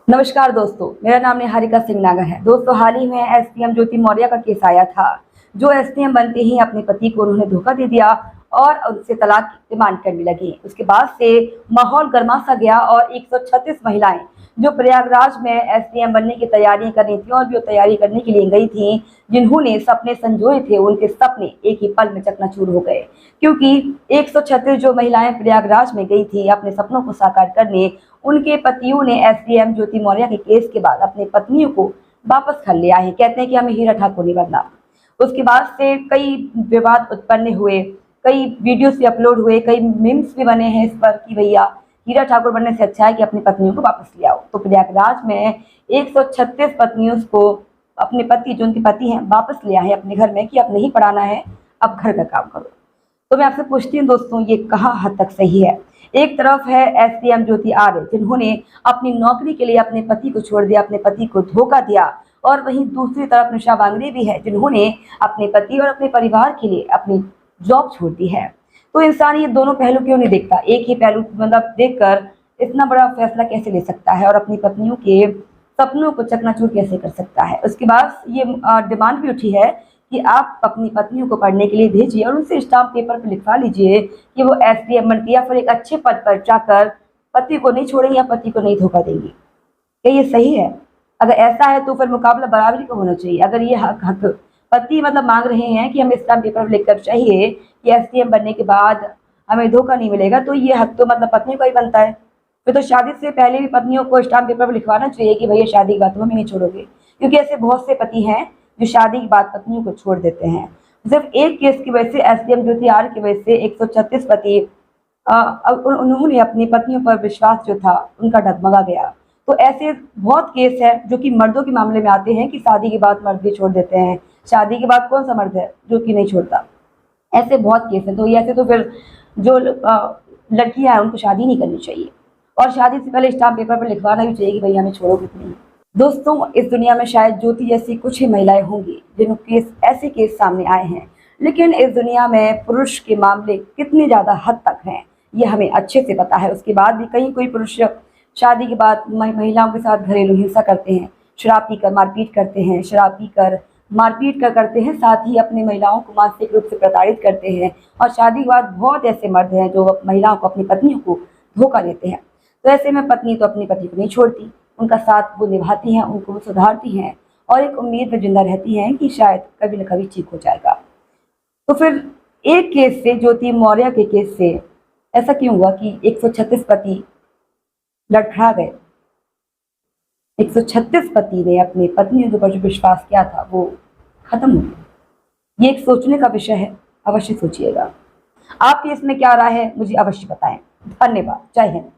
नमस्कार दोस्तों, मेरा नाम निहारिका सिंह नागर है। दोस्तों, हाल ही में एसडीएम ज्योति मौर्य का केस आया था। जो एसडीएम बनते ही अपने पति को उन्होंने धोखा दे दिया और उनसे तलाक की डिमांड करने लगी। उसके बाद से माहौल गर्मा सा गया और 136 महिलाएं जो प्रयागराज में एसडीएम बनने की तैयारियां कर रही थी और जो तैयारी करने के लिए गई थी, जिन्होंने सपने संजोए थे, उनके सपने एक ही पल में चकनाचूर हो गए। क्योंकि 136 जो महिलाएं प्रयागराज में गई थी अपने सपनों को साकार करने, उनके पतियों ने एसडीएम ज्योति मौर्य के केस के बाद अपने पत्नियों को वापस कर लिया है। कहते हैं कि हमें हीरा ठाकुर नहीं बनना। उसके बाद से कई विवाद उत्पन्न हुए, कई वीडियोस भी अपलोड हुए, कई मीम्स भी बने हैं इस पर कि भैया हीरा ठाकुर बनने से अच्छा है कि अपनी पत्नियों को वापस ले आओ। तो प्रयागराज में 136 पत्नियों को अपने पति, जो उनके पति हैं, वापस ले आए अपने घर में कि अब नहीं पढ़ाना है, अब घर का काम करो। तो मैं आपसे पूछती हूँ दोस्तों, ये कहाँ हद तक सही है? एक तरफ है एसडीएम ज्योति आर्य, जिन्होंने अपनी नौकरी के लिए अपने पति को छोड़ दिया, अपने पति को धोखा दिया, और वहीं दूसरी तरफ निशा बांगरे भी है, जिन्होंने अपने पति और अपने परिवार के लिए अपनी जॉब छोड़ दी है। तो इंसान ये दोनों पहलू क्यों नहीं देखता? एक ही पहलू मतलब देखकर इतना बड़ा फैसला कैसे ले सकता है और अपनी पत्नियों के सपनों को चकनाचूर कैसे कर सकता है? उसके बाद ये डिमांड भी उठी है कि आप अपनी पत्नियों को पढ़ने के लिए भेजिए और उनसे स्टाम्प पेपर पर लिखवा लीजिए कि वो एसडीएम बनती या फिर एक अच्छे पद पर जाकर पति को नहीं छोड़ेंगी या पति को नहीं धोखा देंगी। क्या ये सही है? अगर ऐसा है तो फिर मुकाबला बराबरी का होना चाहिए। अगर ये हक पति मतलब मांग रहे हैं कि हमें स्टाम्प पेपर पर लिखकर चाहिए कि एसडीएम बनने के बाद हमें धोखा नहीं मिलेगा, तो ये हक तो मतलब पत्नी का ही बनता है। फिर तो शादी से पहले भी पत्नियों को स्टाम्प पेपर पर लिखवाना चाहिए कि भैया शादी के बाद तुम हमें नहीं छोड़ोगे, क्योंकि ऐसे बहुत से पति हैं जो शादी के बाद पत्नियों को छोड़ देते हैं। सिर्फ एक केस की वजह से, एसडीएम ज्योति आर्य की वजह से 136 पति उन्होंने अपनी पत्नियों पर विश्वास जो था उनका डगमगा गया। तो ऐसे बहुत केस है जो कि मर्दों के मामले में आते हैं कि शादी के बाद मर्द भी छोड़ देते हैं। शादी के बाद कौन सा मर्द है जो कि नहीं छोड़ता? ऐसे बहुत केस है। तो ऐसे तो फिर जो लड़कियां हैं उनको शादी नहीं करनी चाहिए और शादी से पहले स्टाम्प पेपर पर लिखवाना भी चाहिए कि भैया हमें छोड़ोगे कि नहीं। दोस्तों, इस दुनिया में शायद ज्योति जैसी कुछ ही महिलाएं होंगी जिनके ऐसे केस सामने आए हैं, लेकिन इस दुनिया में पुरुष के मामले कितने ज़्यादा हद तक हैं ये हमें अच्छे से पता है। उसके बाद भी कहीं कोई पुरुष शादी के बाद महिलाओं के साथ घरेलू हिंसा करते हैं, शराब पीकर मारपीट करते हैं, शराब पीकर मारपीट करते हैं, साथ ही अपनी महिलाओं को मानसिक रूप से प्रताड़ित करते हैं। और शादी के बाद बहुत ऐसे मर्द हैं जो महिलाओं को, अपनी पत्नियों को धोखा देते हैं। तो ऐसे में पत्नी तो अपनी पति को नहीं छोड़ती, उनका साथ वो निभाती हैं, उनको वो सुधारती हैं और एक उम्मीद में जिंदा रहती हैं कि शायद कभी न कभी ठीक हो जाएगा। तो फिर एक केस से, ज्योति मौर्य के केस से, ऐसा क्यों हुआ कि 136 पति लड़खड़ा गए? 136 पति ने अपनी पत्नियों के ऊपर जो विश्वास किया था वो खत्म हो गया। ये एक सोचने का विषय है, अवश्य सोचिएगा। आपकी इसमें क्या राय है मुझे अवश्य बताएं। धन्यवाद। जय हिंद।